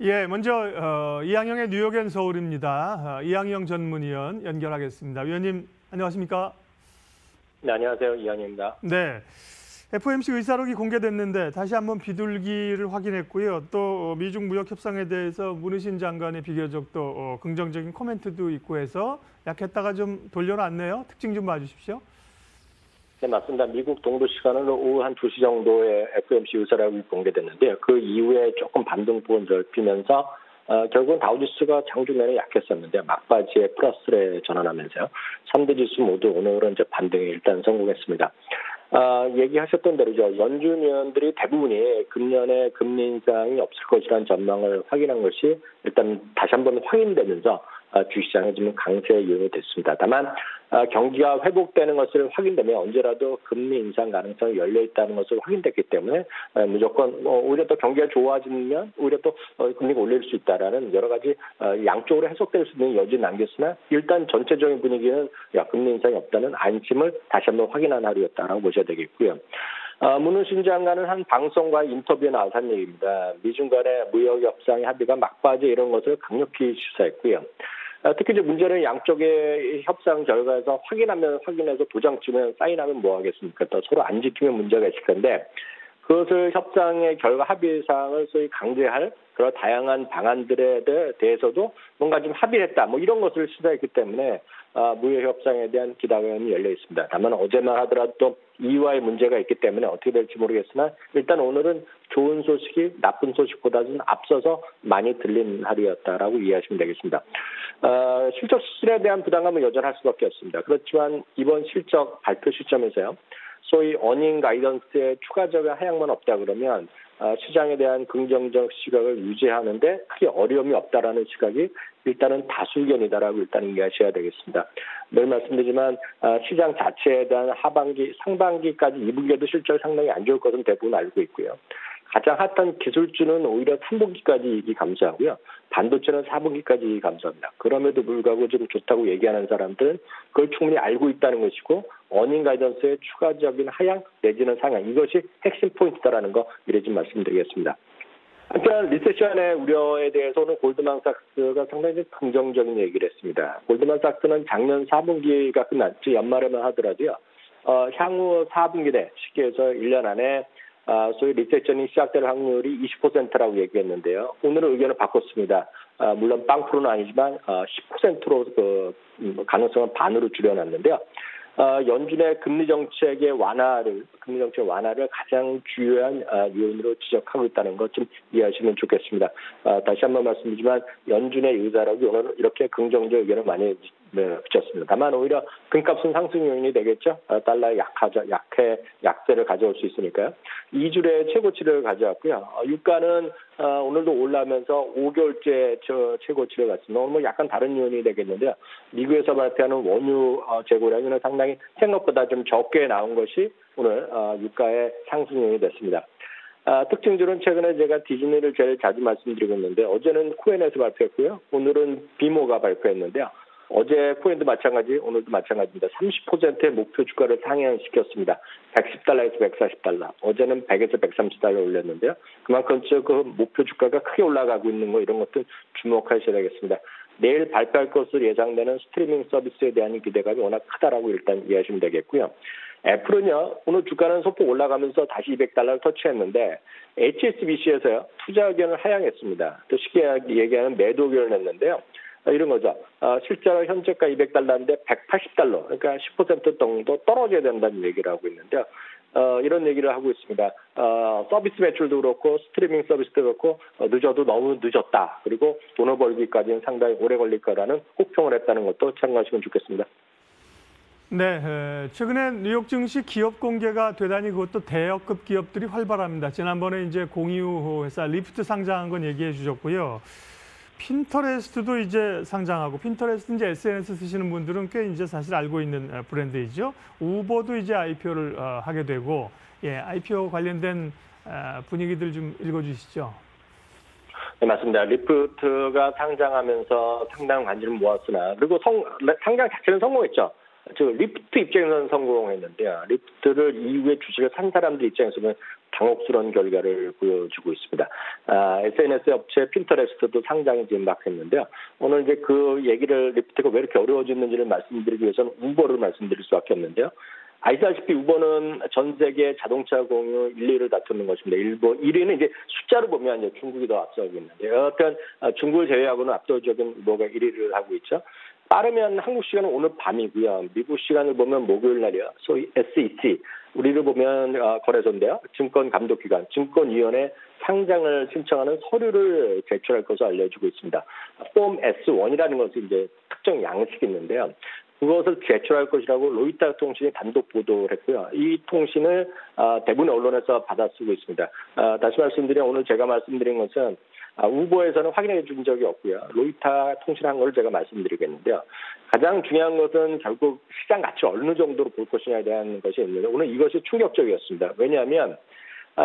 예, 먼저 이항영의 뉴욕 앤 서울입니다. 이항영 전문위원 연결하겠습니다. 위원님 안녕하십니까? 네, 안녕하세요. 이한입니다. 네, FOMC 의사록이 공개됐는데 다시 한번 비둘기를 확인했고요. 또 미중 무역 협상에 대해서 문희신 장관의 비교적 또 긍정적인 코멘트도 있고 해서 약했다가 좀 돌려놨네요. 특징 좀 봐주십시오. 네, 맞습니다. 미국 동부 시간으로 오후 한 2시 정도에 FOMC 의사록이 공개됐는데요. 그 이후에 조금 반등폭은 넓히면서 결국은 다우지수가 장중 내내 약했었는데 막바지에 플러스를 전환하면서요. 3대 지수 모두 오늘은 이제 반등에 일단 성공했습니다. 얘기하셨던 대로죠. 연준 위원들이 대부분이 금년에 금리 인상이 없을 것이라는 전망을 확인한 것이 일단 다시 한번 확인되면서 주시장에 좀 강세 요인이 됐습니다. 다만 경기가 회복되는 것을 확인되면 언제라도 금리 인상 가능성이 열려 있다는 것을 확인됐기 때문에 무조건 오히려 또 경기가 좋아지면 오히려 또 금리가 올릴 수 있다라는 여러 가지 양쪽으로 해석될 수 있는 여지는 남겼으나 일단 전체적인 분위기는 금리 인상이 없다는 안심을 다시 한번 확인한 하루였다라고 보셔야 되겠고요. 문희신 장관은 한 방송과 인터뷰에 나와서 한 얘기입니다. 미중 간의 무역 협상의 합의가 막바지 이런 것을 강력히 시사했고요. 특히 이제 문제는 양쪽의 협상 결과에서 확인해서 도장 찍으면 사인하면 뭐 하겠습니까? 또 서로 안 지키면 문제가 있을 텐데 그것을 협상의 결과 합의사항을 소위 강제할 그런 다양한 방안들에 대해서도 뭔가 좀 합의했다 뭐 이런 것을 시사했기 때문에 무역 협상에 대한 기대감이 열려 있습니다. 다만 어제만 하더라도 또 이유와의 문제가 있기 때문에 어떻게 될지 모르겠으나 일단 오늘은 좋은 소식이 나쁜 소식보다는 앞서서 많이 들린 하루였다라고 이해하시면 되겠습니다. 실적 수준에 대한 부담감은 여전할 수밖에 없습니다. 그렇지만 이번 실적 발표 시점에서요. 소위 어닝 가이던스의 추가적인 하향만 없다 그러면 시장에 대한 긍정적 시각을 유지하는데 크게 어려움이 없다라는 시각이 일단은 다수견이다라고 일단 이해하셔야 되겠습니다. 늘 말씀드리지만 시장 자체에 대한 하반기, 상반기까지 2분기에도 실적이 상당히 안 좋을 것은 대부분 알고 있고요. 가장 핫한 기술주는 오히려 3분기까지 이익이 감소하고요. 반도체는 4분기까지 이익이 감소합니다. 그럼에도 불구하고 좀 좋다고 얘기하는 사람들은 그걸 충분히 알고 있다는 것이고 어닝 가이던스의 추가적인 하향 내지는 상향 이것이 핵심 포인트다라는 거 미리 좀 말씀드리겠습니다. 한편 리세션의 우려에 대해서는 골드만삭스가 상당히 긍정적인 얘기를 했습니다. 골드만삭스는 작년 4분기가 끝났지 연말에만 하더라도요. 향후 4분기 내 시기에서 1년 안에 소위 리세션이 시작될 확률이 20%라고 얘기했는데요. 오늘은 의견을 바꿨습니다. 물론 0%는 아니지만 10%로 그 가능성은 반으로 줄여놨는데요. 연준의 금리 정책의 완화를 가장 주요한 요인으로 지적하고 있다는 것 좀 이해하시면 좋겠습니다. 다시 한번 말씀드리지만 연준의 의사록이 오늘 이렇게 긍정적 의견을 많이 붙였습니다. 다만 오히려 금값은 상승 요인이 되겠죠. 달러의 약세를 가져올 수 있으니까요. 2주의 최고치를 가져왔고요. 유가는 오늘도 올라면서 5개월째 최고치를 갔습니다. 오늘 뭐 약간 다른 요인이 되겠는데요. 미국에서 발표하는 원유 재고량은 상당히 생각보다 좀 적게 나온 것이 오늘 유가의 상승 요인이 됐습니다. 특징들은 최근에 제가 디즈니를 제일 자주 말씀드리고 있는데 어제는 코엔에서 발표했고요. 오늘은 비모가 발표했는데요. 어제 코엔도 마찬가지, 오늘도 마찬가지입니다. 30%의 목표 주가를 상향시켰습니다. 110달러에서 140달러. 어제는 100에서 130달러 올렸는데요. 그만큼 그 목표 주가가 크게 올라가고 있는 거 이런 것들 주목하셔야 되겠습니다. 내일 발표할 것으로 예상되는 스트리밍 서비스에 대한 기대감이 워낙 크다라고 일단 이해하시면 되겠고요. 애플은요, 오늘 주가는 소폭 올라가면서 다시 200달러를 터치했는데 HSBC에서요, 투자 의견을 하향했습니다. 또 쉽게 얘기하는 매도 의견을 냈는데요. 이런 거죠. 실제로 현재가 200달러인데 180달러, 그러니까 10% 정도 떨어져야 된다는 얘기를 하고 있는데요. 이런 얘기를 하고 있습니다. 서비스 매출도 그렇고 스트리밍 서비스도 그렇고 늦어도 너무 늦었다. 그리고 돈을 벌기까지는 상당히 오래 걸릴 거라는 혹평을 했다는 것도 참고하시면 좋겠습니다. 네, 최근에 뉴욕 증시 기업 공개가 되다니 그것도 대여급 기업들이 활발합니다. 지난번에 이제 공유 회사 리프트 상장한 건 얘기해 주셨고요. 핀터레스트도 이제 상장하고 핀터레스트 이제 SNS 쓰시는 분들은 꽤 이제 사실 알고 있는 브랜드이죠. 우버도 이제 IPO를 하게 되고 IPO 관련된 분위기들 좀 읽어주시죠. 네, 맞습니다. 리프트가 상장하면서 상당한 관심을 모았으나 그리고 상장 자체는 성공했죠. 리프트 입장에서는 성공했는데요. 리프트를 이후에 주식을 산 사람들 입장에서는 당혹스러운 결과를 보여주고 있습니다. SNS 업체 핀터레스트도 상장이 지금 막 했는데요. 오늘 이제 그 얘기를 리프트가 왜 이렇게 어려워졌는지를 말씀드리기 위해서는 우버를 말씀드릴 수밖에 없는데요. 아시다시피 우버는 전 세계 자동차 공유 1, 2위를 다투는 것입니다. 1위는 이제 숫자로 보면 이제 중국이 더 앞서고 있는데 여하튼 중국을 제외하고는 압도적인 우버가 1위를 하고 있죠. 빠르면 한국 시간은 오늘 밤이고요. 미국 시간을 보면 목요일 날이요. 소위 SEC, 우리를 보면 거래소인데요. 증권감독기관, 증권위원회 상장을 신청하는 서류를 제출할 것으로 알려지고 있습니다. 폼 S1이라는 것이 이제 특정 양식이 있는데요. 그것을 제출할 것이라고 로이터 통신이 단독 보도를 했고요. 이 통신을 대부분 언론에서 받아쓰고 있습니다. 다시 말씀드리면 오늘 제가 말씀드린 것은 우버에서는 확인해 준 적이 없고요. 로이터 통신한 걸 제가 말씀드리겠는데요. 가장 중요한 것은 결국 시장 가치 어느 정도로 볼 것이냐에 대한 것이 있는데 오늘 이것이 충격적이었습니다. 왜냐하면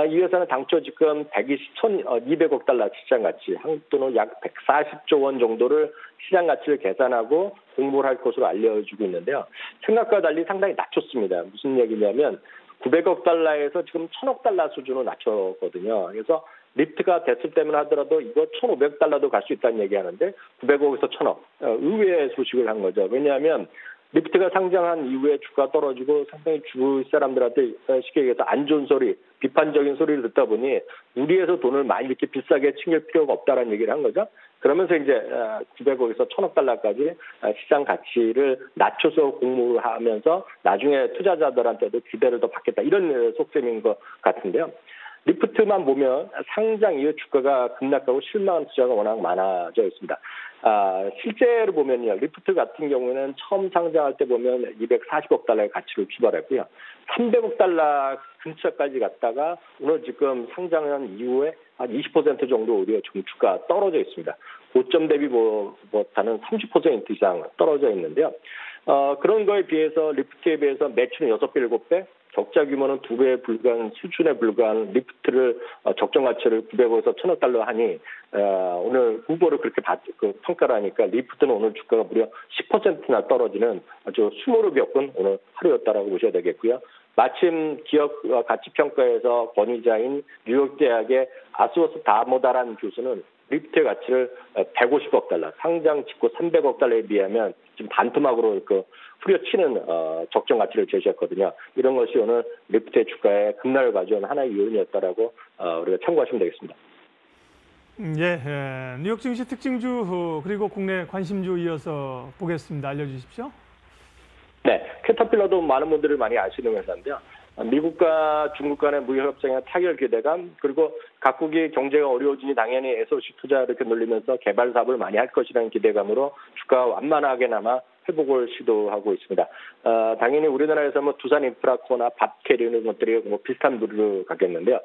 이 회사는 당초 지금 1,200억 달러 시장 가치, 한국 돈으로 약 140조 원 정도를 시장 가치를 계산하고 공모를 할 것으로 알려지고 있는데요. 생각과 달리 상당히 낮췄습니다. 무슨 얘기냐면 900억 달러에서 지금 1,000억 달러 수준으로 낮췄거든요. 그래서 리프트가 됐을 때만 하더라도 이거 1,500달러도 갈 수 있다는 얘기하는데 900억에서 1,000억. 의외의 소식을 한 거죠. 왜냐하면 리프트가 상장한 이후에 주가 떨어지고 상당히 주위 사람들한테 쉽게 얘기해서 안 좋은 소리, 비판적인 소리를 듣다 보니 무리해서 돈을 많이 이렇게 비싸게 챙길 필요가 없다라는 얘기를 한 거죠. 그러면서 이제 900억에서 1,000억 달러까지 시장 가치를 낮춰서 공모를 하면서 나중에 투자자들한테도 기대를 더 받겠다 이런 속셈인 것 같은데요. 리프트만 보면 상장 이후 주가가 급락하고 실망한 투자가 워낙 많아져 있습니다. 실제로 보면요, 리프트 같은 경우에는 처음 상장할 때 보면 240억 달러의 가치를 추발했고요. 300억 달러 근처까지 갔다가 오늘 지금 상장한 이후에 한 20% 정도 오히려 지금 주가 떨어져 있습니다. 고점 대비 못하는 30% 이상 떨어져 있는데요. 그런 거에 비해서 리프트에 비해서 매출은 6배, 7배, 적자 규모는 2배에 불과한 수준에 불과한 리프트를 적정 가치를 900억에서 1,000억 달러 하니 오늘 우버를 그렇게 평가를 하니까 리프트는 오늘 주가가 무려 10%나 떨어지는 아주 수모를 겪은 오늘 하루였다라고 보셔야 되겠고요. 마침 기업 가치 평가에서 권위자인 뉴욕대학의 아스워스 다모다란 교수는 리프트의 가치를 150억 달러, 상장 직후 300억 달러에 비하면 지금 반토막으로 후려치는 적정 가치를 제시했거든요. 이런 것이 오늘 리프트의 주가에 급락을 가져온 하나의 요인이었다라고 우리가 참고하시면 되겠습니다. 뉴욕 증시 특징주 그리고 국내 관심주 이어서 보겠습니다. 알려주십시오. 네, 캐터필러도 많은 분들이 많이 아시는 회사인데요. 미국과 중국 간의 무역 협상의 타결 기대감, 그리고 각국이 경제가 어려워지니 당연히 SOC 투자 이렇게 늘리면서 개발 사업을 많이 할 것이라는 기대감으로 주가가 완만하게나마 회복을 시도하고 있습니다. 당연히 우리나라에서 두산 인프라코나 밥캐리 이런 것들이 비슷한 부류를 갖겠는데요.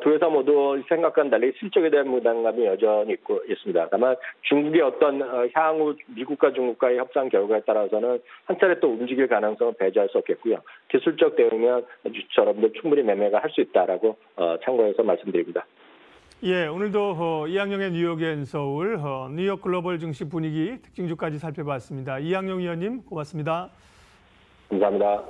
두 회사 모두 생각과는 달리 실적에 대한 부담감이 여전히 있습니다. 다만 중국의 어떤 향후 미국과 중국과의 협상 결과에 따라서는 한 차례 또 움직일 가능성은 배제할 수 없겠고요. 기술적 대응이면 주처럼도 충분히 매매가 할 수 있다라고 참고해서 말씀드립니다. 오늘도 이항영의 뉴욕앤서울, 뉴욕 글로벌 증시 분위기 특징주까지 살펴봤습니다. 이항영 위원님 고맙습니다. 감사합니다.